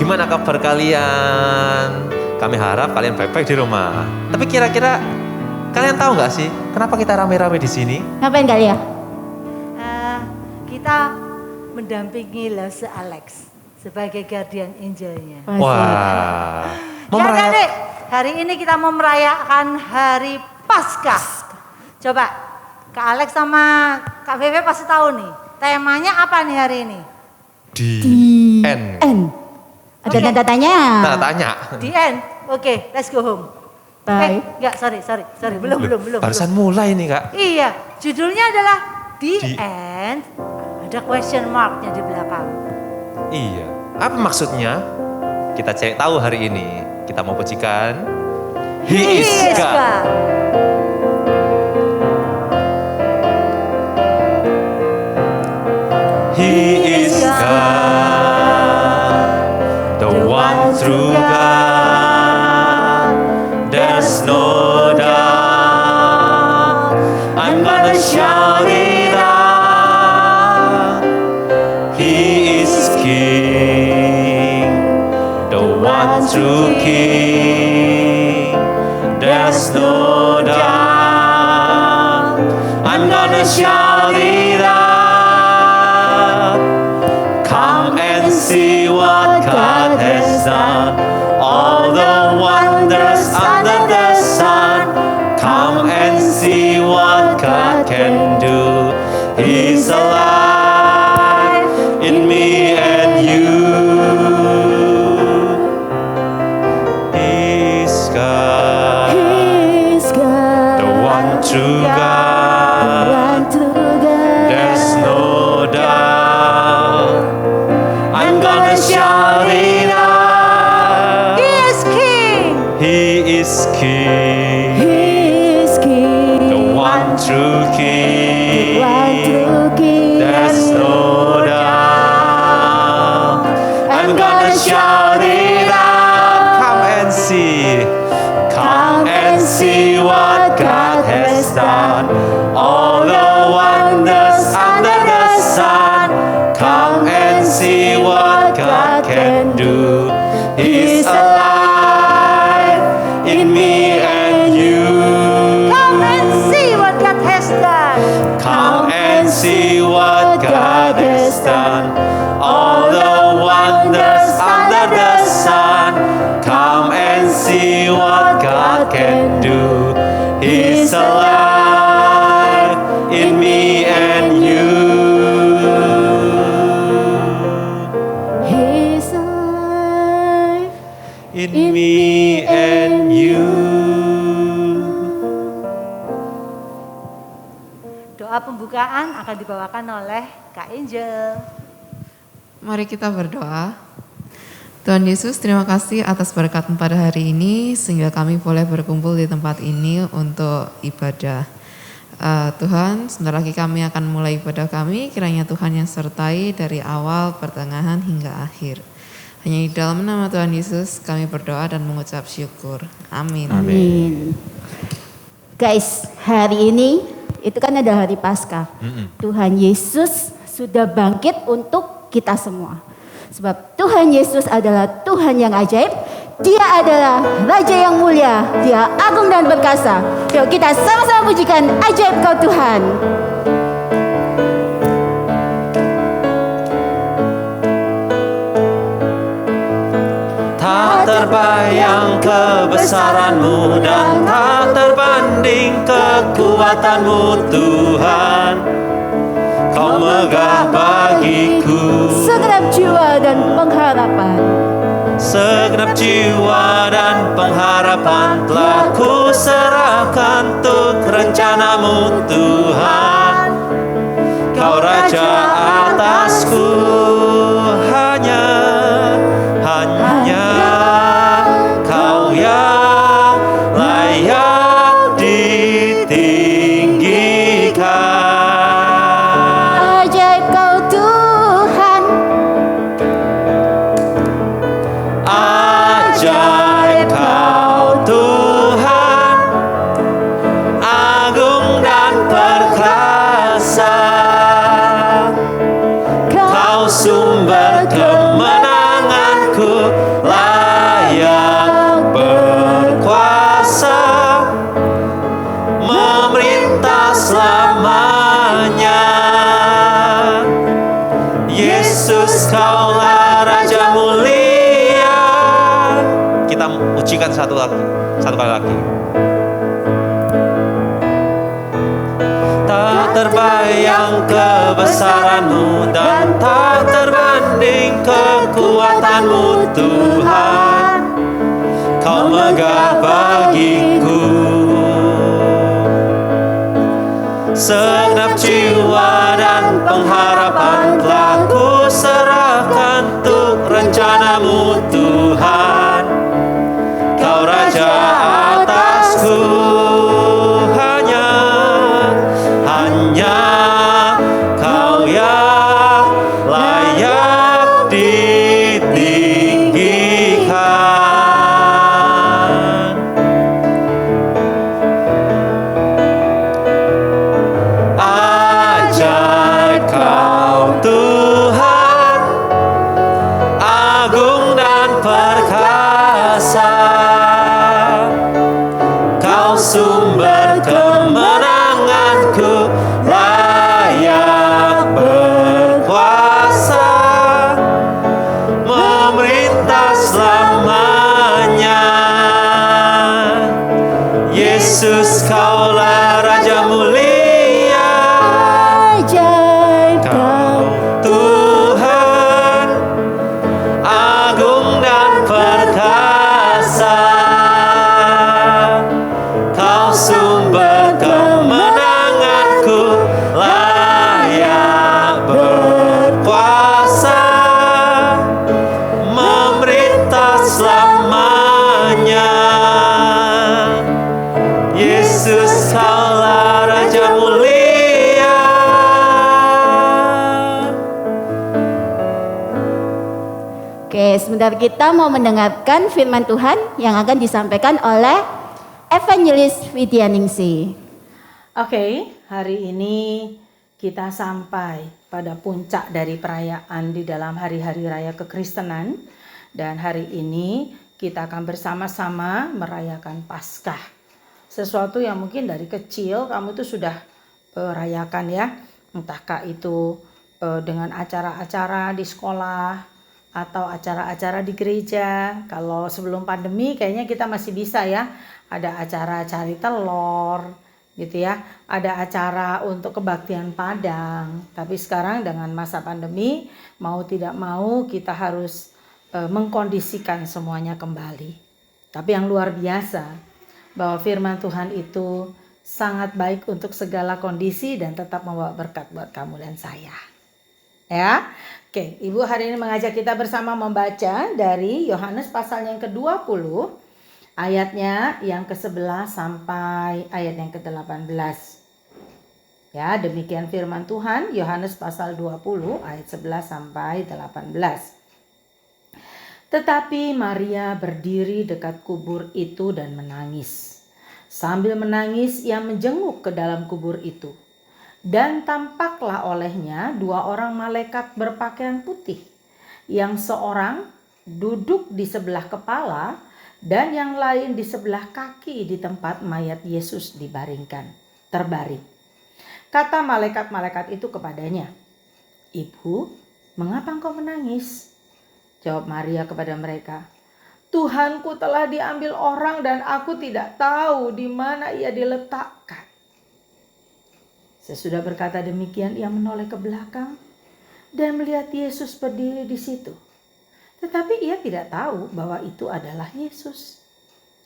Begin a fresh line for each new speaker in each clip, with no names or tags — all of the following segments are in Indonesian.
Gimana kabar kalian? Kami harap kalian baik-baik di rumah. Tapi kira-kira kalian tahu nggak sih kenapa kita rame-rame di sini?
Ngapain kali ya?
Kita mendampingi Lase Alex sebagai guardian angelnya.
Wah.
Ya Dek, hari ini kita mau merayakan hari Paskah. Coba Kak Alex sama Kak Bebe pasti tahu nih. Temanya apa nih hari ini?
N.
Ada
Oke.
tanda tanya.
Tanda tanya.
The end. Oke, let's go home.
Bye.
Enggak, sorry. Belum.
Barusan mulai nih Kak.
Iya, judulnya adalah The
The-
End. Ada question marknya di belakang.
Iya. Apa maksudnya? Kita cek tahu hari ini. Kita mau pujikan He is God. He is God, the one true God. There's no doubt. I'm gonna shout it out. He is King, the one true King. There's no doubt. I'm gonna shout it out. Come and see what God has done. All the wonders under the sun. Come and see what God can do. He's alive in me and you. He's God,
He's God.
the one true God.
One true God.
There's no doubt. I'm gonna shout it out.
He is King.
He is King,
He is King.
the one true King.
One true King.
There's no doubt. I'm gonna shout it out. Come and see. Come and see what God has done. All the wonders under the sun. Come and see what God can do. He's alive in me and you.
Come and see what God has done.
Come and see what God has done. All the wonders under the sun. Come and see what God can do. He's alive in me and you.
He's alive.
In me and you.
Doa pembukaan akan dibawakan oleh Kak Angel.
Mari kita berdoa. Tuhan Yesus, terima kasih atas berkat pada hari ini sehingga kami boleh berkumpul di tempat ini untuk ibadah. Tuhan, sebentar lagi kami akan mulai ibadah kami, kiranya Tuhan yang sertai dari awal, pertengahan hingga akhir. Hanya di dalam nama Tuhan Yesus kami berdoa dan mengucap syukur. Amin.
Amin. Guys, hari ini itu kan adalah hari Paskah. Tuhan Yesus sudah bangkit untuk kita semua. Sebab Tuhan Yesus adalah Tuhan yang ajaib. Dia adalah Raja yang mulia. Dia agung dan perkasa. Yuk kita sama-sama pujikan ajaib Kau Tuhan.
Tak terbayang kebesaran-Mu dan tak terbanding kekuatan-Mu Tuhan. Kau megah bagiku,
Segenap jiwa dan pengharapan.
segenap jiwa dan pengharapan telah ku serahkan untuk rencana-Mu Tuhan. Kau Raja atasku, hanya Kau yang layak ditinggikan.
Ajaib Kau Tuhan.
Ajaib Kau Tuhan, agung dan perkasa. Ucikan satu kali lagi. Tak terbayang kebesaran-Mu dan tak terbanding kekuatan-Mu Tuhan. Kau megah bagiku. Segenap jiwa dan pengharapan telah ku serahkan untuk rencana-Mu Tuhan. Kau Raja atasku, hanya Kau yang layak ditinggikan. Ajaib Kau Tuhan, agung dan perkasa. Kau sumber kemenanganku, layak berkuasa, memerintah selamanya. Yesus, Kaulah Raja mulia.
Ajaib
Kau Tuhan, agung dan perkasa. Kau sumber kemenanganku, layak berkuasa, memerintah selamanya. Yesus, Kaulah Raja mulia.
Oke, sebentar kita mau mendengarkan firman Tuhan yang akan disampaikan oleh Evangelis Widyaningsih.
Oke, hari ini kita sampai pada puncak dari perayaan di dalam hari-hari raya kekristenan. Dan hari ini kita akan bersama-sama merayakan Paskah. Sesuatu yang mungkin dari kecil kamu itu sudah rayakan ya. Entahkah itu dengan acara-acara di sekolah atau acara-acara di gereja. Kalau sebelum pandemi kayaknya kita masih bisa ya. Ada acara cari telur gitu ya. Ada acara untuk kebaktian Padang. Tapi sekarang dengan masa pandemi, mau tidak mau kita harus mengkondisikan semuanya kembali. Tapi yang luar biasa, bahwa firman Tuhan itu sangat baik untuk segala kondisi dan tetap membawa berkat buat kamu dan saya. Ya. Oke, Ibu hari ini mengajak kita bersama membaca dari Yohanes pasal yang ke-20, ayatnya yang ke-11 sampai ayat yang ke-18. Ya, demikian firman Tuhan, Yohanes pasal 20 ayat 11 sampai 18. Tetapi Maria berdiri dekat kubur itu dan menangis. Sambil menangis, ia menjenguk ke dalam kubur itu. Dan tampaklah olehnya dua orang malaikat berpakaian putih, yang seorang duduk di sebelah kepala dan yang lain di sebelah kaki di tempat mayat Yesus terbaring. Kata malaikat-malaikat itu kepadanya, "Ibu, mengapa engkau menangis?" Jawab Maria kepada mereka, "Tuhanku telah diambil orang dan aku tidak tahu di mana ia diletakkan." Sesudah berkata demikian, ia menoleh ke belakang dan melihat Yesus berdiri di situ. Tetapi ia tidak tahu bahwa itu adalah Yesus.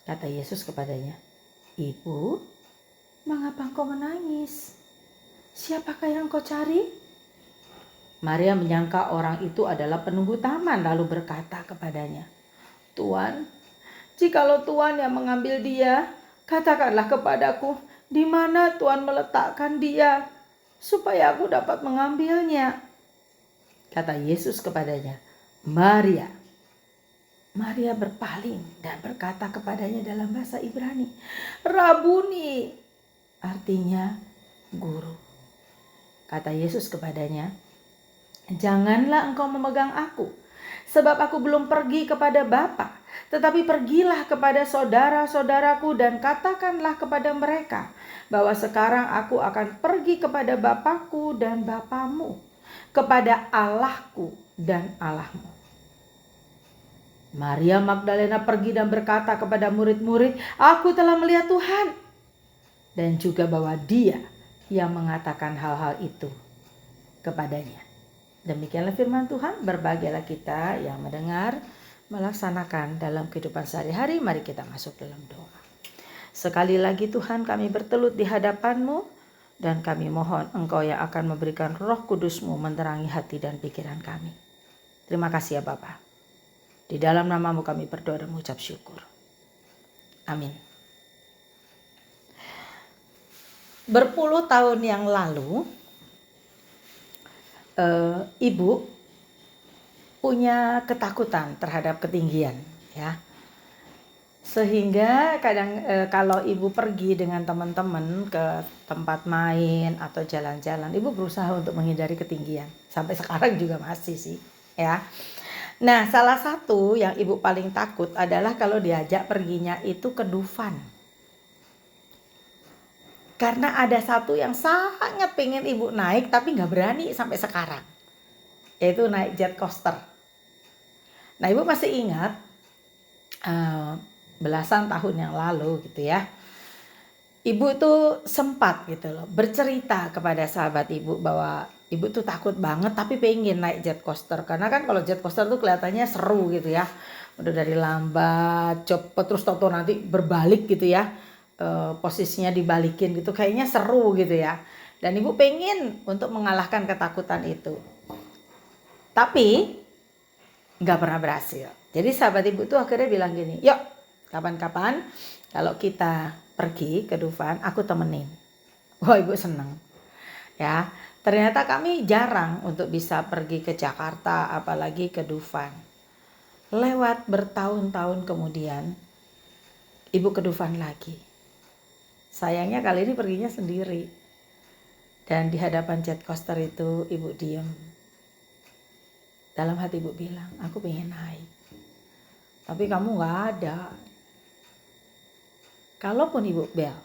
Kata Yesus kepadanya, "Ibu, mengapa engkau menangis? Siapakah yang kau cari?" Maria menyangka orang itu adalah penunggu taman, lalu berkata kepadanya, "Tuan, jikalau Tuan yang mengambil dia, katakanlah kepadaku di mana Tuan meletakkan dia, supaya aku dapat mengambilnya." Kata Yesus kepadanya, "Maria." Maria berpaling dan berkata kepadanya dalam bahasa Ibrani, "Rabuni," artinya guru. Kata Yesus kepadanya, "Janganlah engkau memegang aku, sebab aku belum pergi kepada Bapa. Tetapi pergilah kepada saudara-saudaraku dan katakanlah kepada mereka bahwa sekarang aku akan pergi kepada Bapakku dan Bapamu, kepada Allahku dan Allahmu." Maria Magdalena pergi dan berkata kepada murid-murid, "Aku telah melihat Tuhan." Dan juga bahwa Dia yang mengatakan hal-hal itu kepadanya. Demikianlah firman Tuhan, berbahagialah kita yang mendengar, melaksanakan dalam kehidupan sehari-hari. Mari kita masuk dalam doa. Sekali lagi Tuhan, kami bertelut di hadapan-Mu dan kami mohon Engkau yang akan memberikan Roh Kudus-Mu menerangi hati dan pikiran kami. Terima kasih ya Bapa. Di dalam nama-Mu kami berdoa dan mengucap syukur. Amin. Berpuluh tahun yang lalu, ibu punya ketakutan terhadap ketinggian, ya. Sehingga kadang kalau ibu pergi dengan teman-teman ke tempat main atau jalan-jalan, ibu berusaha untuk menghindari ketinggian. Sampai sekarang juga masih sih, ya. Nah, salah satu yang ibu paling takut adalah kalau diajak perginya itu ke Dufan. Karena ada satu yang sangat pengen ibu naik tapi nggak berani sampai sekarang. Yaitu naik jet coaster. Nah, ibu masih ingat belasan tahun yang lalu gitu ya. Ibu tuh sempat gitu loh bercerita kepada sahabat ibu bahwa ibu tuh takut banget tapi pengen naik jet coaster. Karena kan kalau jet coaster tuh kelihatannya seru gitu ya. Udah dari lambat, cepet, terus toto nanti berbalik gitu ya. Posisinya dibalikin gitu, kayaknya seru gitu ya. Dan ibu pengen untuk mengalahkan ketakutan itu. Tapi nggak pernah berhasil. Jadi sahabat ibu tuh akhirnya bilang gini, "Yuk, kapan-kapan kalau kita pergi ke Dufan, aku temenin." Wah, ibu seneng. Ya, ternyata kami jarang untuk bisa pergi ke Jakarta, apalagi ke Dufan. Lewat bertahun-tahun kemudian, ibu ke Dufan lagi. Sayangnya kali ini perginya sendiri. Dan di hadapan jet coaster itu ibu diem. Dalam hati ibu bilang, "Aku pengen naik. Tapi kamu gak ada." Kalaupun ibu bel,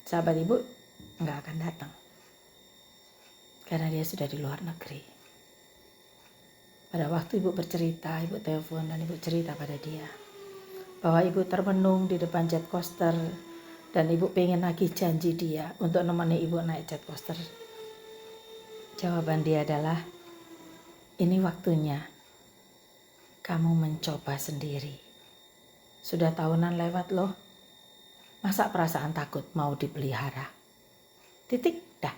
sahabat ibu gak akan datang. Karena dia sudah di luar negeri. Pada waktu ibu bercerita, ibu telepon dan ibu cerita pada dia. Bahwa ibu termenung di depan jet coaster. Dan ibu pengen lagi janji dia untuk nemani ibu naik jet coaster. Jawaban dia adalah, "Ini waktunya kamu mencoba sendiri. Sudah tahunan lewat loh. Masa perasaan takut mau dipelihara? Titik, dah."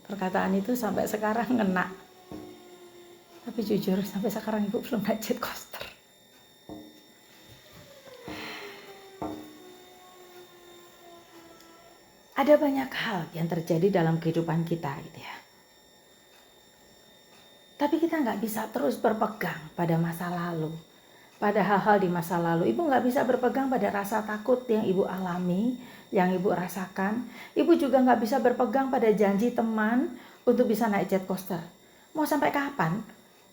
Perkataan itu sampai sekarang ngena. Tapi jujur sampai sekarang ibu belum naik jet coaster. Ada banyak hal yang terjadi dalam kehidupan kita gitu ya. Tapi kita nggak bisa terus berpegang pada masa lalu. Pada hal-hal di masa lalu. Ibu nggak bisa berpegang pada rasa takut yang ibu alami, yang ibu rasakan. Ibu juga nggak bisa berpegang pada janji teman untuk bisa naik jet coaster. Mau sampai kapan?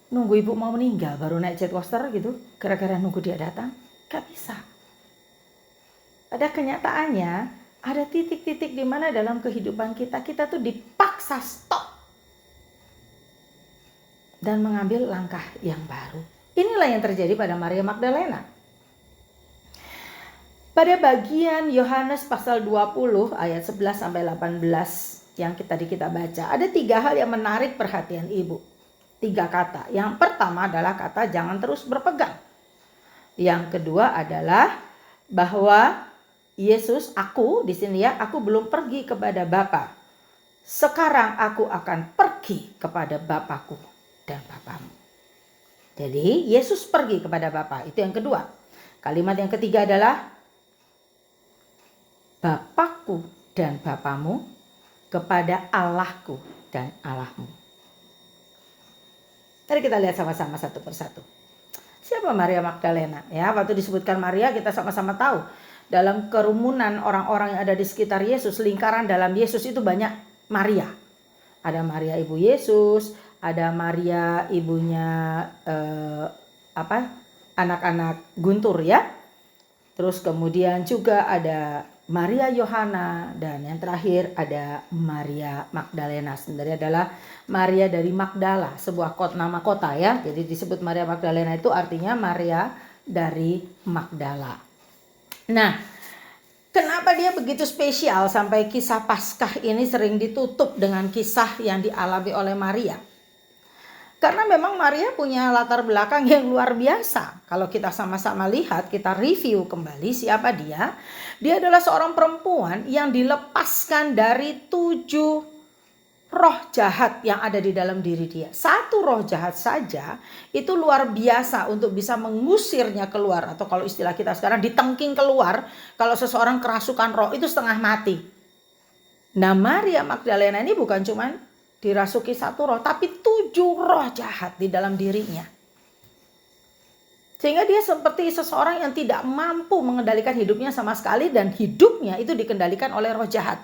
Nunggu ibu mau meninggal baru naik jet coaster gitu? Gara-gara nunggu dia datang? Gak bisa. Pada kenyataannya, ada titik-titik di mana dalam kehidupan kita tuh dipaksa stop dan mengambil langkah yang baru. Inilah yang terjadi pada Maria Magdalena. Pada bagian Yohanes pasal 20 ayat 11 sampai 18 yang tadi kita baca, ada 3 hal yang menarik perhatian ibu. 3 kata. Yang pertama adalah kata jangan terus berpegang. Yang kedua adalah bahwa Yesus, aku di sini ya, aku belum pergi kepada Bapa. Sekarang aku akan pergi kepada Bapakku dan Bapamu. Jadi Yesus pergi kepada Bapa, itu yang kedua. Kalimat yang ketiga adalah Bapakku dan Bapamu kepada Allahku dan Allahmu. Mari kita lihat sama-sama satu persatu. Siapa Maria Magdalena? Ya, waktu disebutkan Maria kita sama-sama tahu. Dalam kerumunan orang-orang yang ada di sekitar Yesus, lingkaran dalam Yesus itu banyak Maria. Ada Maria ibu Yesus, ada Maria ibunya anak-anak Guntur ya. Terus kemudian juga ada Maria Yohana, dan yang terakhir ada Maria Magdalena. Sebenarnya adalah Maria dari Magdala, sebuah nama kota ya. Jadi disebut Maria Magdalena itu artinya Maria dari Magdala. Nah, kenapa dia begitu spesial sampai kisah Paskah ini sering ditutup dengan kisah yang dialami oleh Maria? Karena memang Maria punya latar belakang yang luar biasa. Kalau kita sama-sama lihat, kita review kembali siapa dia. Dia adalah seorang perempuan yang dilepaskan dari 7 roh jahat yang ada di dalam diri dia. 1 roh jahat saja itu luar biasa untuk bisa mengusirnya keluar. Atau kalau istilah kita sekarang ditengking keluar. Kalau seseorang kerasukan roh itu setengah mati. Nah, Maria Magdalena ini bukan cuman dirasuki 1 roh, tapi 7 roh jahat di dalam dirinya. Sehingga dia seperti seseorang yang tidak mampu mengendalikan hidupnya sama sekali, dan hidupnya itu dikendalikan oleh roh jahat.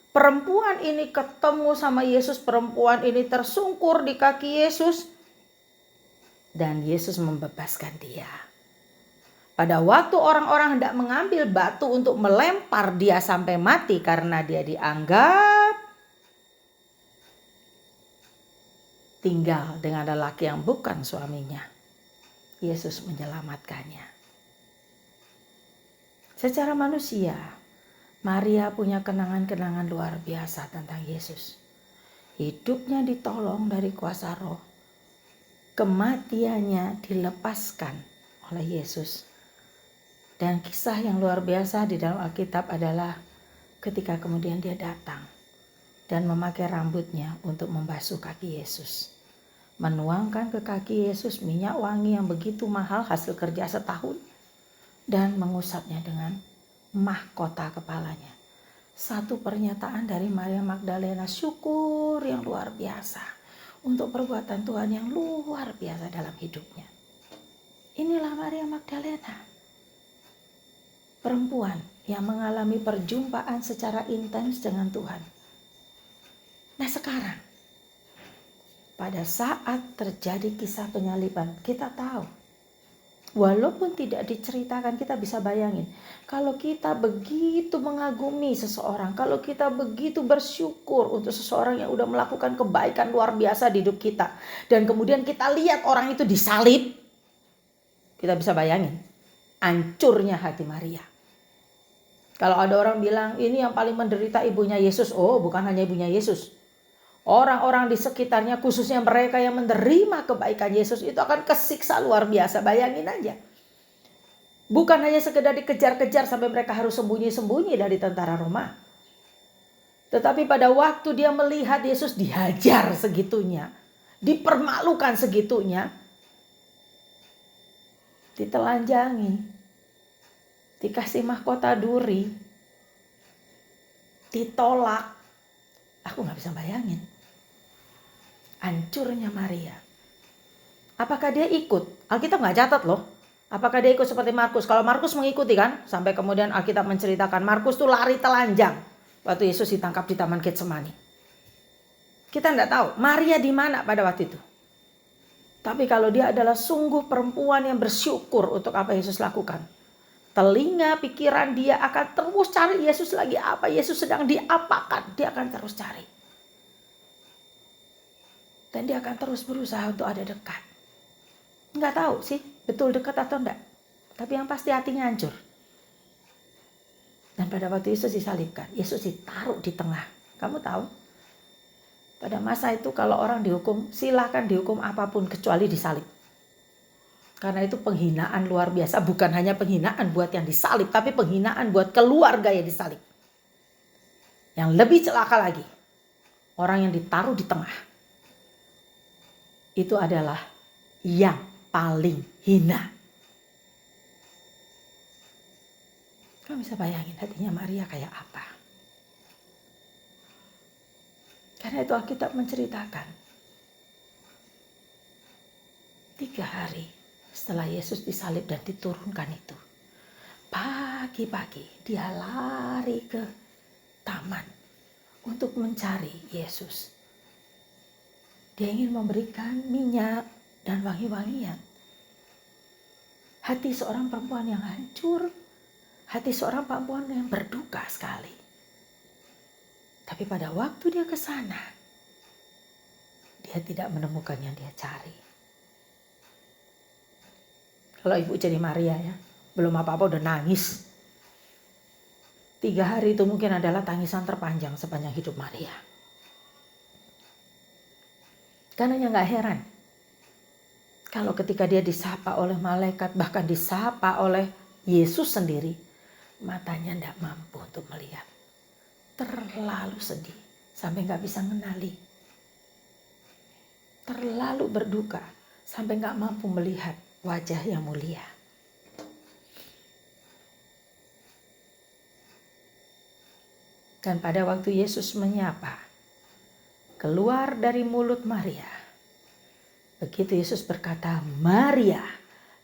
Perempuan ini ketemu sama Yesus, perempuan ini tersungkur di kaki Yesus, dan Yesus membebaskan dia. Pada waktu orang-orang hendak mengambil batu untuk melempar dia sampai mati karena dia dianggap tinggal dengan lelaki yang bukan suaminya, Yesus menyelamatkannya. Secara manusia, Maria punya kenangan-kenangan luar biasa tentang Yesus. Hidupnya ditolong dari kuasa roh. Kematiannya dilepaskan oleh Yesus. Dan kisah yang luar biasa di dalam Alkitab adalah ketika kemudian dia datang dan memakai rambutnya untuk membasuh kaki Yesus. Menuangkan ke kaki Yesus minyak wangi yang begitu mahal, hasil kerja setahun. Dan mengusapnya dengan mahkota kepalanya. Satu pernyataan dari Maria Magdalena, syukur yang luar biasa untuk perbuatan Tuhan yang luar biasa dalam hidupnya. Inilah Maria Magdalena, perempuan yang mengalami perjumpaan secara intens dengan Tuhan. Nah sekarang, pada saat terjadi kisah penyaliban, kita tahu, walaupun tidak diceritakan, kita bisa bayangin, kalau kita begitu mengagumi seseorang, kalau kita begitu bersyukur untuk seseorang yang udah melakukan kebaikan luar biasa di hidup kita, dan kemudian kita lihat orang itu disalib, kita bisa bayangin, hancurnya hati Maria. Kalau ada orang bilang, ini yang paling menderita ibunya Yesus, oh bukan hanya ibunya Yesus. Orang-orang di sekitarnya, khususnya mereka yang menerima kebaikan Yesus, itu akan kesiksa luar biasa. Bayangin aja. Bukan hanya sekedar dikejar-kejar sampai mereka harus sembunyi-sembunyi dari tentara Roma. Tetapi pada waktu dia melihat Yesus dihajar segitunya, dipermalukan segitunya, ditelanjangi, dikasih mahkota duri, ditolak, aku gak bisa bayangin. Hancurnya Maria. Apakah dia ikut? Alkitab gak catat loh. Apakah dia ikut seperti Markus? Kalau Markus mengikuti kan. Sampai kemudian Alkitab menceritakan Markus tuh lari telanjang waktu Yesus ditangkap di Taman Getsemani. Kita gak tahu Maria di mana pada waktu itu. Tapi kalau dia adalah sungguh perempuan yang bersyukur untuk apa Yesus lakukan. Telinga, pikiran dia akan terus cari Yesus lagi apa. Yesus sedang diapakan. Dia akan terus cari. Dan dia akan terus berusaha untuk ada dekat. Nggak tahu sih betul dekat atau enggak. Tapi yang pasti hatinya hancur. Dan pada waktu Yesus disalibkan, Yesus ditaruh di tengah. Kamu tahu? Pada masa itu kalau orang dihukum, silahkan dihukum apapun kecuali disalib. Karena itu penghinaan luar biasa. Bukan hanya penghinaan buat yang disalib, tapi penghinaan buat keluarga yang disalib. Yang lebih celaka lagi, orang yang ditaruh di tengah itu adalah yang paling hina. Kamu bisa bayangin hatinya Maria kayak apa? Karena itu Alkitab menceritakan 3 hari setelah Yesus disalib dan diturunkan itu, pagi-pagi dia lari ke taman untuk mencari Yesus. Dia ingin memberikan minyak dan wangi-wangian. Hati seorang perempuan yang hancur, hati seorang perempuan yang berduka sekali. Tapi pada waktu dia ke sana, dia tidak menemukan yang dia cari. Kalau ibu jadi Maria ya, belum apa-apa udah nangis. 3 hari itu mungkin adalah tangisan terpanjang sepanjang hidup Maria. Karena gak heran kalau ketika dia disapa oleh malaikat, bahkan disapa oleh Yesus sendiri, matanya tidak mampu untuk melihat. Terlalu sedih sampai gak bisa mengenali. Terlalu berduka sampai gak mampu melihat wajah yang mulia. Dan pada waktu Yesus menyapa, keluar dari mulut Maria, begitu Yesus berkata, Maria,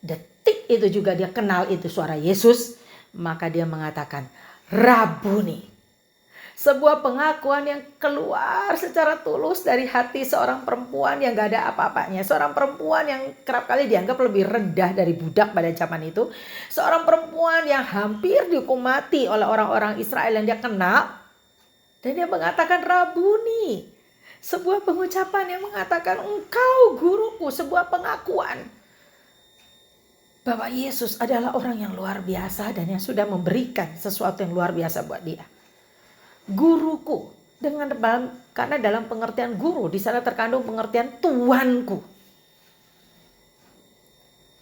detik itu juga dia kenal itu suara Yesus, maka dia mengatakan, Rabuni. Sebuah pengakuan yang keluar secara tulus dari hati seorang perempuan yang gak ada apa-apanya. Seorang perempuan yang kerap kali dianggap lebih rendah dari budak pada zaman itu. Seorang perempuan yang hampir dihukum mati oleh orang-orang Israel yang dia kenal. Dan dia mengatakan Rabuni. Sebuah pengucapan yang mengatakan engkau guruku. Sebuah pengakuan bahwa Yesus adalah orang yang luar biasa dan yang sudah memberikan sesuatu yang luar biasa buat dia. Guruku, karena dalam pengertian guru di sana terkandung pengertian tuanku.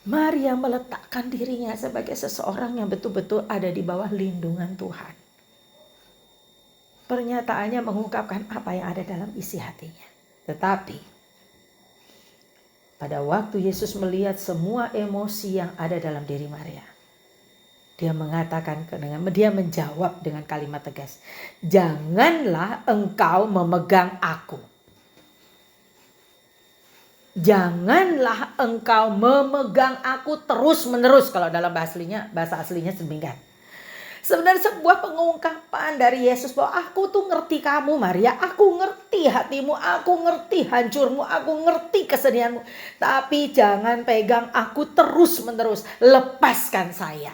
Maria meletakkan dirinya sebagai seseorang yang betul-betul ada di bawah lindungan Tuhan. Pernyataannya mengungkapkan apa yang ada dalam isi hatinya. Tetapi pada waktu Yesus melihat semua emosi yang ada dalam diri Maria, dia menjawab dengan kalimat tegas, janganlah engkau memegang aku. Janganlah engkau memegang aku terus-menerus. Kalau dalam bahasa aslinya demikian. Sebenarnya sebuah pengungkapan dari Yesus bahwa aku tuh ngerti kamu Maria. Aku ngerti hatimu, aku ngerti hancurmu, aku ngerti kesedihanmu. Tapi jangan pegang aku terus-menerus. Lepaskan saya.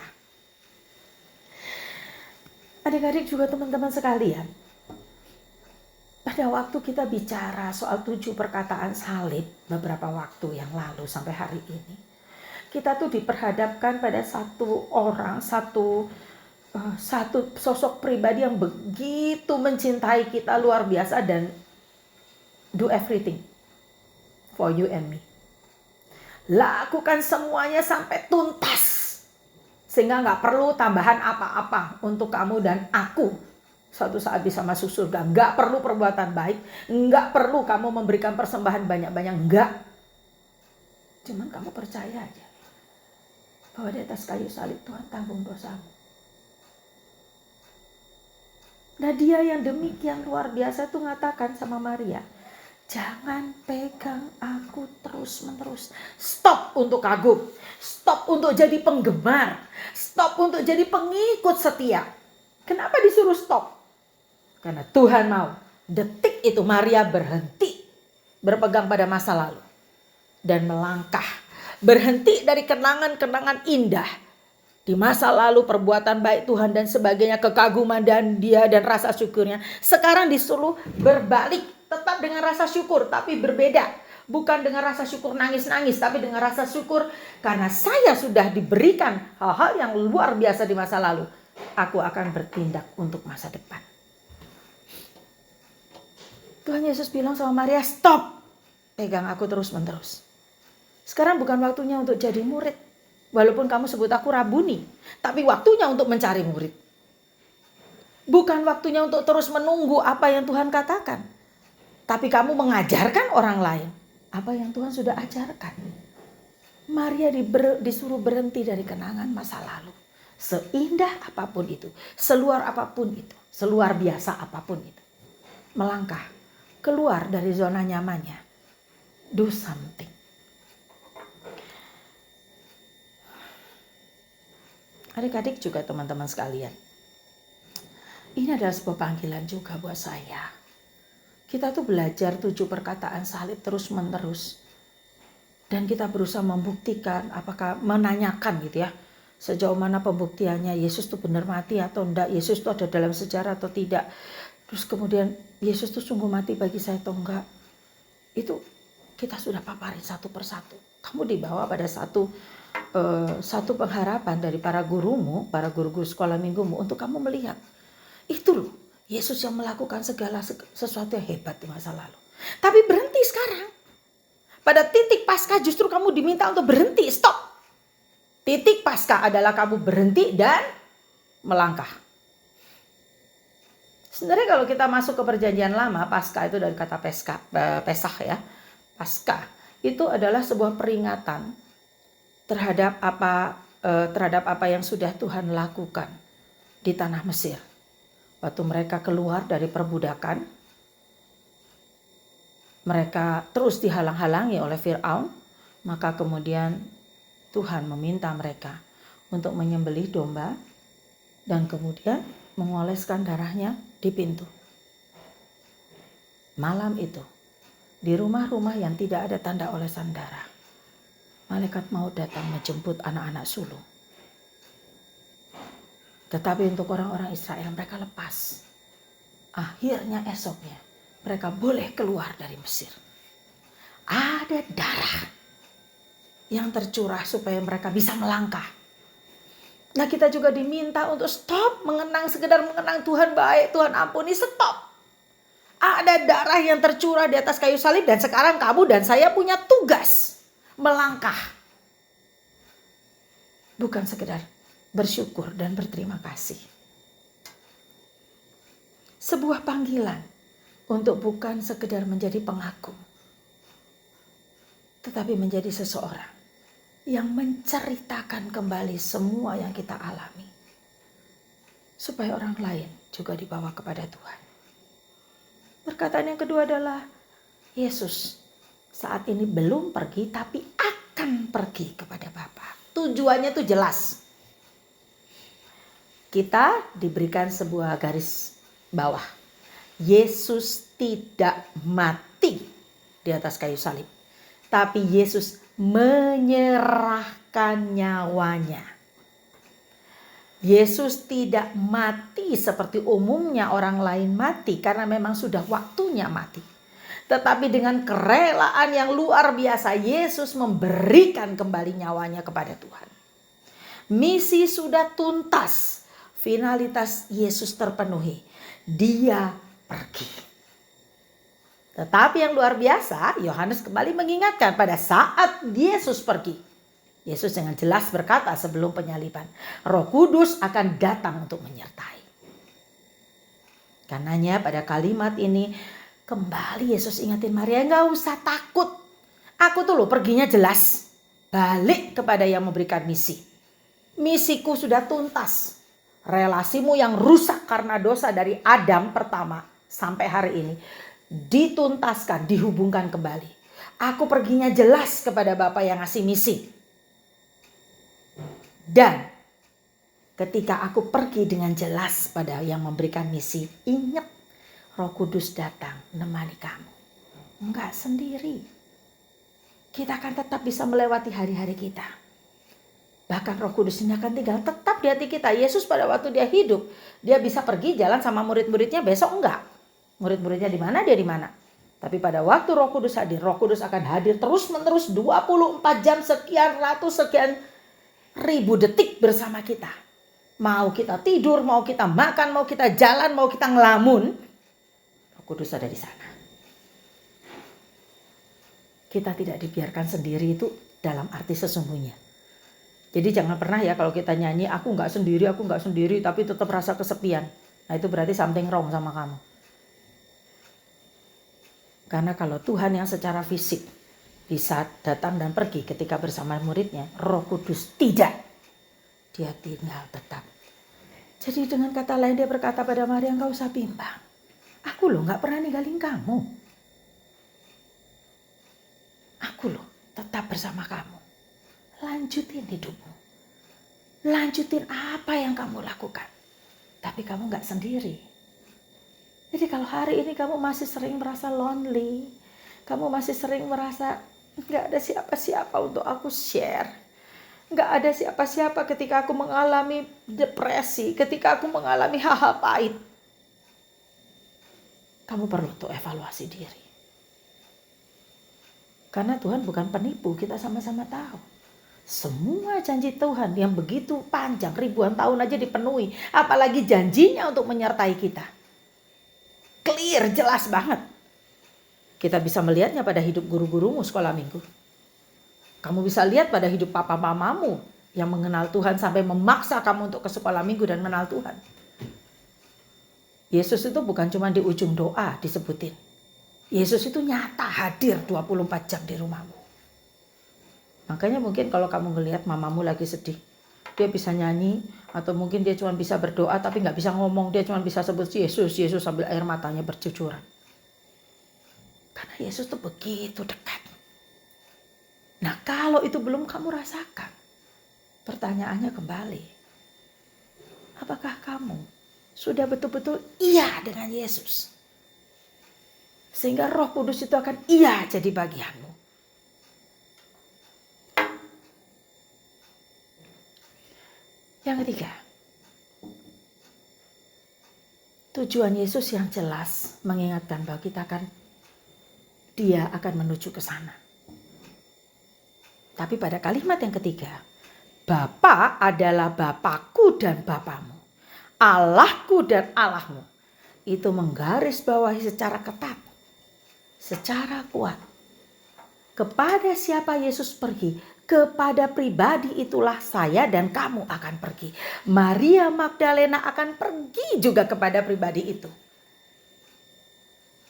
Adik-adik juga teman-teman sekalian. Pada waktu kita bicara soal 7 perkataan salib beberapa waktu yang lalu sampai hari ini. Kita tuh diperhadapkan pada satu orang, satu sosok pribadi yang begitu mencintai kita luar biasa dan do everything for you and me. Lakukan semuanya sampai tuntas. Sehingga gak perlu tambahan apa-apa untuk kamu dan aku. Suatu saat bisa masuk surga. Gak perlu perbuatan baik. Gak perlu kamu memberikan persembahan banyak-banyak. Gak. Cuman kamu percaya aja. Bahwa di atas kayu salib Tuhan tanggung dosamu. Nah dia yang demikian luar biasa tuh ngatakan sama Maria. Jangan pegang aku terus-menerus. Stop untuk kagum. Stop untuk jadi penggemar. Stop untuk jadi pengikut setia. Kenapa disuruh stop? Karena Tuhan mau. Detik itu Maria berhenti. Berpegang pada masa lalu. Dan melangkah. Berhenti dari kenangan-kenangan indah. Di masa lalu perbuatan baik Tuhan dan sebagainya. Kekaguman dan dia dan rasa syukurnya. Sekarang disuruh berbalik. Tetap dengan rasa syukur tapi berbeda. Bukan dengan rasa syukur nangis-nangis. Tapi dengan rasa syukur karena saya sudah diberikan hal-hal yang luar biasa di masa lalu. Aku akan bertindak untuk masa depan. Tuhan Yesus bilang sama Maria, stop. Pegang aku terus-menerus. Sekarang bukan waktunya untuk jadi murid. Walaupun kamu sebut aku Rabuni. Tapi waktunya untuk mencari murid. Bukan waktunya untuk terus menunggu apa yang Tuhan katakan. Tapi kamu mengajarkan orang lain apa yang Tuhan sudah ajarkan. Maria disuruh berhenti dari kenangan masa lalu. Seindah apapun itu, seluar apapun itu, seluar biasa apapun itu. Melangkah keluar dari zona nyamannya. Do something. Adik-adik juga teman-teman sekalian. Ini adalah sebuah panggilan juga buat saya. Kita tuh belajar 7 perkataan salib terus menerus. Dan kita berusaha membuktikan apakah menanyakan gitu ya. Sejauh mana pembuktiannya Yesus tuh benar mati atau enggak, Yesus tuh ada dalam sejarah atau tidak. Terus kemudian Yesus tuh sungguh mati bagi saya atau enggak. Itu kita sudah paparin satu persatu. Kamu dibawa pada satu pengharapan dari para gurumu, para guru-guru sekolah minggumu untuk kamu melihat. Itu loh Yesus yang melakukan segala sesuatu yang hebat di masa lalu. Tapi berhenti sekarang. Pada titik Paskah justru kamu diminta untuk berhenti, stop. Titik Paskah adalah kamu berhenti dan melangkah. Sebenarnya kalau kita masuk ke perjanjian lama, Paskah itu dari kata Pesah ya. Paskah itu adalah sebuah peringatan terhadap apa yang sudah Tuhan lakukan di tanah Mesir. Waktu mereka keluar dari perbudakan, mereka terus dihalang-halangi oleh Firaun, maka kemudian Tuhan meminta mereka untuk menyembelih domba dan kemudian mengoleskan darahnya di pintu. Malam itu, di rumah-rumah yang tidak ada tanda olesan darah, malaikat maut datang menjemput anak-anak sulung. Tetapi untuk orang-orang Israel mereka lepas. Akhirnya esoknya mereka boleh keluar dari Mesir. Ada darah yang tercurah supaya mereka bisa melangkah. Nah, kita juga diminta untuk stop sekedar mengenang Tuhan baik, Tuhan ampuni, stop. Ada darah yang tercurah di atas kayu salib dan sekarang kamu dan saya punya tugas melangkah. Bukan sekedar bersyukur dan berterima kasih. Sebuah panggilan untuk bukan sekedar menjadi pengagum, tetapi menjadi seseorang yang menceritakan kembali semua yang kita alami. Supaya orang lain juga dibawa kepada Tuhan. Perkataan yang kedua adalah Yesus saat ini belum pergi tapi akan pergi kepada Bapa. Tujuannya itu jelas. Kita diberikan sebuah garis bawah. Yesus tidak mati di atas kayu salib. Tapi Yesus menyerahkan nyawanya. Yesus tidak mati seperti umumnya orang lain mati karena memang sudah waktunya mati. Tetapi dengan kerelaan yang luar biasa Yesus memberikan kembali nyawanya kepada Tuhan. Misi sudah tuntas. Finalitas Yesus terpenuhi. Dia pergi. Tetapi yang luar biasa, Yohanes kembali mengingatkan pada saat Yesus pergi. Yesus dengan jelas berkata sebelum penyaliban, Roh Kudus akan datang untuk menyertai. Karenanya pada kalimat ini, kembali Yesus ingatin Maria, gak usah takut. Aku tuh loh perginya jelas. Balik kepada yang memberikan misi. Misiku sudah tuntas. Relasimu yang rusak karena dosa dari Adam pertama sampai hari ini dituntaskan, dihubungkan kembali. Aku perginya jelas kepada Bapa yang ngasih misi. Dan ketika aku pergi dengan jelas pada yang memberikan misi, ingat Roh Kudus datang menemani kamu. Enggak sendiri. Kita akan tetap bisa melewati hari-hari kita. Bahkan Roh Kudus ini akan tinggal tetap di hati kita. Yesus pada waktu dia hidup, dia bisa pergi jalan sama murid-muridnya, besok enggak. Murid-muridnya di mana, dia di mana. Tapi pada waktu Roh Kudus hadir, Roh Kudus akan hadir terus-menerus 24 jam, sekian ratus, sekian ribu detik bersama kita. Mau kita tidur, mau kita makan, mau kita jalan, mau kita ngelamun, Roh Kudus ada di sana. Kita tidak dibiarkan sendiri itu dalam arti sesungguhnya. Jadi jangan pernah ya kalau kita nyanyi, aku nggak sendiri, tapi tetap rasa kesepian. Nah itu berarti something wrong sama kamu. Karena kalau Tuhan yang secara fisik bisa datang dan pergi ketika bersama muridnya, Roh Kudus tidak. Dia tinggal tetap. Jadi dengan kata lain dia berkata pada Maria, enggak usah bimbang. Aku loh gak pernah ninggalin kamu. Aku loh tetap bersama kamu. Lanjutin hidupmu. Lanjutin apa yang kamu lakukan. Tapi kamu gak sendiri. Jadi kalau hari ini kamu masih sering merasa lonely, kamu masih sering merasa gak ada siapa-siapa untuk aku share, Nggak ada siapa-siapa ketika aku mengalami depresi, ketika aku mengalami hal-hal pahit. Kamu perlu untuk evaluasi diri. Karena Tuhan bukan penipu, kita sama-sama tahu. Semua janji Tuhan yang begitu panjang, ribuan tahun aja dipenuhi. Apalagi janjinya untuk menyertai kita. Clear, jelas banget. Kita bisa melihatnya pada hidup guru-gurumu sekolah minggu. Kamu bisa lihat pada hidup papa mamamu yang mengenal Tuhan sampai memaksa kamu untuk ke sekolah minggu dan mengenal Tuhan. Yesus itu bukan cuma di ujung doa disebutin. Yesus itu nyata hadir 24 jam di rumahmu. Makanya mungkin kalau kamu ngelihat mamamu lagi sedih, dia bisa nyanyi atau mungkin dia cuma bisa berdoa tapi nggak bisa ngomong, dia cuma bisa sebut Yesus, Yesus sambil air matanya bercucuran. Karena Yesus itu begitu dekat. Nah kalau itu belum kamu rasakan, pertanyaannya kembali, apakah kamu sudah betul-betul iya dengan Yesus? Sehingga Roh Kudus itu akan iya jadi bagianmu. Yang ketiga, tujuan Yesus yang jelas mengingatkan bahwa kita dia akan menuju ke sana. Tapi pada kalimat yang ketiga, Bapa adalah Bapakku dan Bapamu, Allahku dan Allahmu. Itu menggarisbawahi secara ketat, secara kuat. Kepada siapa Yesus pergi, kepada pribadi itulah saya dan kamu akan pergi. Maria Magdalena akan pergi juga kepada pribadi itu.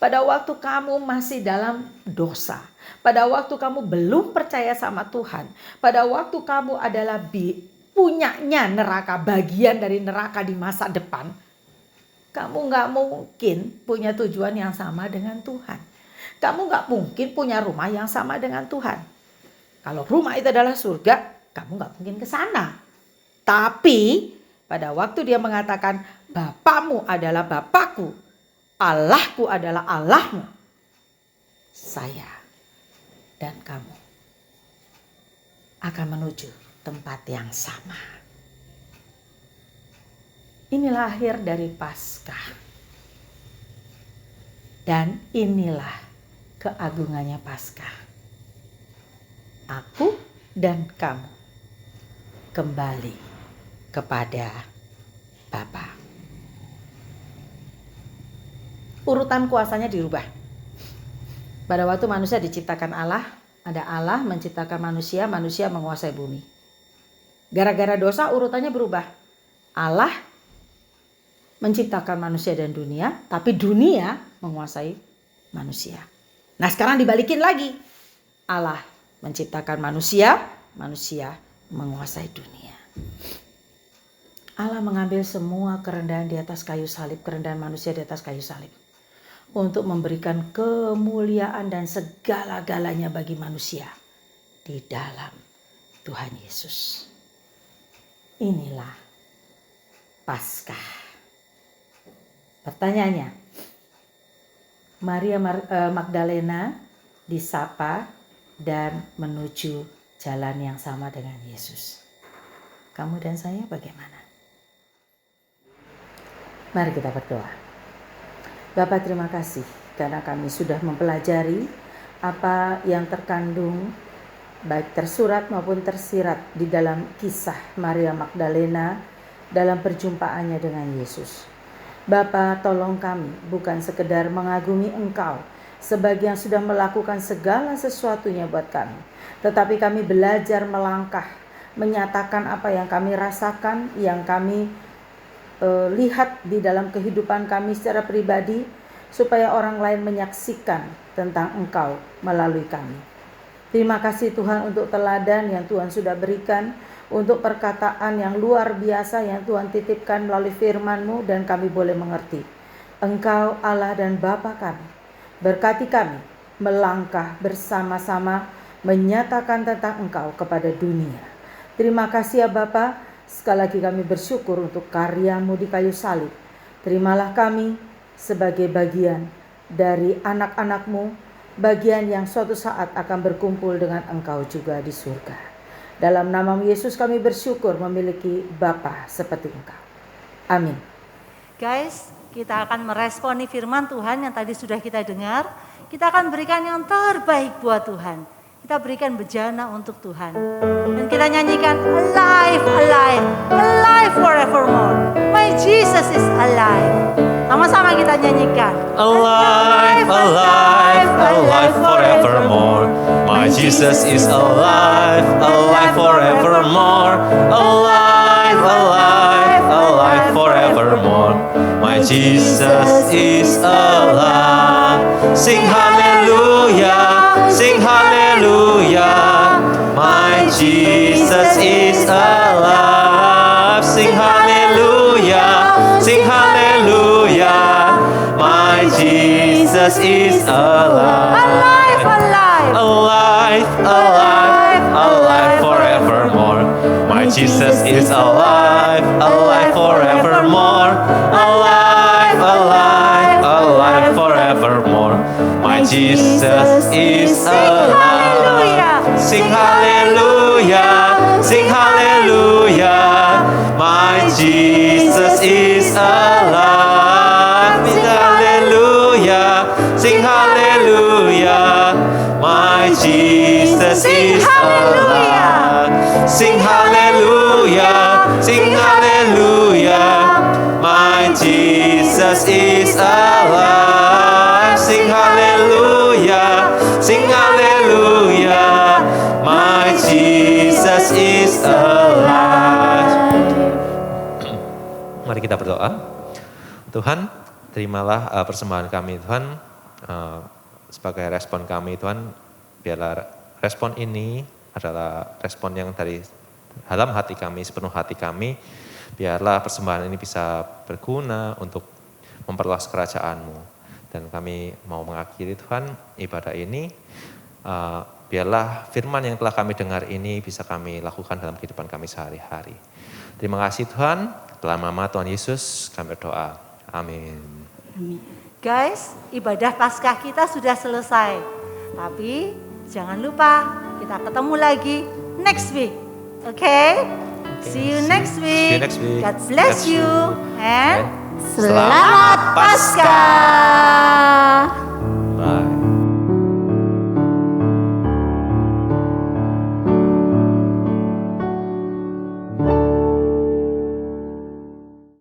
Pada waktu kamu masih dalam dosa, pada waktu kamu belum percaya sama Tuhan, pada waktu kamu adalah punyanya neraka, bagian dari neraka di masa depan, kamu gak mungkin punya tujuan yang sama dengan Tuhan. Kamu gak mungkin punya rumah yang sama dengan Tuhan. Kalau rumah itu adalah surga, kamu gak mungkin ke sana. Tapi pada waktu dia mengatakan Bapamu adalah Bapakku, Allahku adalah Allahmu, saya dan kamu akan menuju tempat yang sama. Inilah akhir dari Paskah. Dan inilah keagungannya Paskah. Aku dan kamu kembali kepada Bapa. Urutan kuasanya dirubah. Pada waktu manusia diciptakan Allah, ada Allah menciptakan manusia, manusia menguasai bumi. Gara-gara dosa urutannya berubah. Allah menciptakan manusia dan dunia, tapi dunia menguasai manusia. Nah sekarang dibalikin lagi. Allah menciptakan manusia, manusia menguasai dunia. Allah mengambil semua kerendahan di atas kayu salib, kerendahan manusia di atas kayu salib, untuk memberikan kemuliaan dan segala-galanya bagi manusia di dalam Tuhan Yesus. Inilah Paskah. Pertanyaannya, Maria Magdalena disapa dan menuju jalan yang sama dengan Yesus. Kamu dan saya bagaimana? Mari kita berdoa. Bapa, terima kasih karena kami sudah mempelajari apa yang terkandung baik tersurat maupun tersirat di dalam kisah Maria Magdalena dalam perjumpaannya dengan Yesus. Bapa, tolong kami bukan sekedar mengagumi Engkau sebagai yang sudah melakukan segala sesuatunya buat kami, tetapi kami belajar melangkah, menyatakan apa yang kami rasakan, yang kami lihat di dalam kehidupan kami secara pribadi, supaya orang lain menyaksikan tentang Engkau melalui kami. Terima kasih Tuhan untuk teladan yang Tuhan sudah berikan, untuk perkataan yang luar biasa yang Tuhan titipkan melalui firman-Mu dan kami boleh mengerti. Engkau Allah dan Bapa kami. Berkati kami melangkah bersama-sama menyatakan tentang Engkau kepada dunia. Terima kasih ya Bapa. Sekali lagi kami bersyukur untuk karya-Mu di kayu salib. Terimalah kami sebagai bagian dari anak-anak-Mu, bagian yang suatu saat akan berkumpul dengan Engkau juga di surga. Dalam nama Yesus kami bersyukur memiliki Bapa seperti Engkau. Amin.
Guys, kita akan meresponi firman Tuhan yang tadi sudah kita dengar. Kita akan berikan yang terbaik buat Tuhan. Kita berikan bejana untuk Tuhan. Dan kita nyanyikan alive, alive, alive forevermore. My Jesus is alive. Sama-sama kita nyanyikan.
Alive, alive, alive forevermore. My Jesus is alive, alive forevermore. Alive, alive, alive forevermore. My Jesus is alive. Sing hallelujah, sing hallelujah. My Jesus is alive. Sing hallelujah, sing hallelujah. My Jesus is alive.
Alive, alive.
Alive, alive, alive forevermore. My Jesus is alive, alive forevermore. Alive, alive, alive forevermore. My Jesus is alive. Sing hallelujah, sing hallelujah. My Jesus is alive. Sing hallelujah, sing hallelujah. My Jesus is alive. Sing hallelujah, sing hallelujah. My Jesus is alive. Sing hallelujah, sing hallelujah. My Jesus is alive. Mari kita berdoa. Tuhan, terimalah persembahan kami Tuhan. Sebagai respon kami Tuhan, biarlah respon ini adalah respon yang dari dalam hati kami, sepenuh hati kami. Biarlah persembahan ini bisa berguna untuk memperluas kerajaan-Mu. Dan kami mau mengakhiri Tuhan ibadah ini, biarlah firman yang telah kami dengar ini bisa kami lakukan dalam kehidupan kami sehari-hari. Terima kasih Tuhan, dalam nama Tuhan Yesus kami berdoa. Amin.
Guys, ibadah Paskah kita sudah selesai. Tapi jangan lupa kita ketemu lagi next week. Okay? See you next week.
See you next week.
God bless you. And
Selamat Paskah.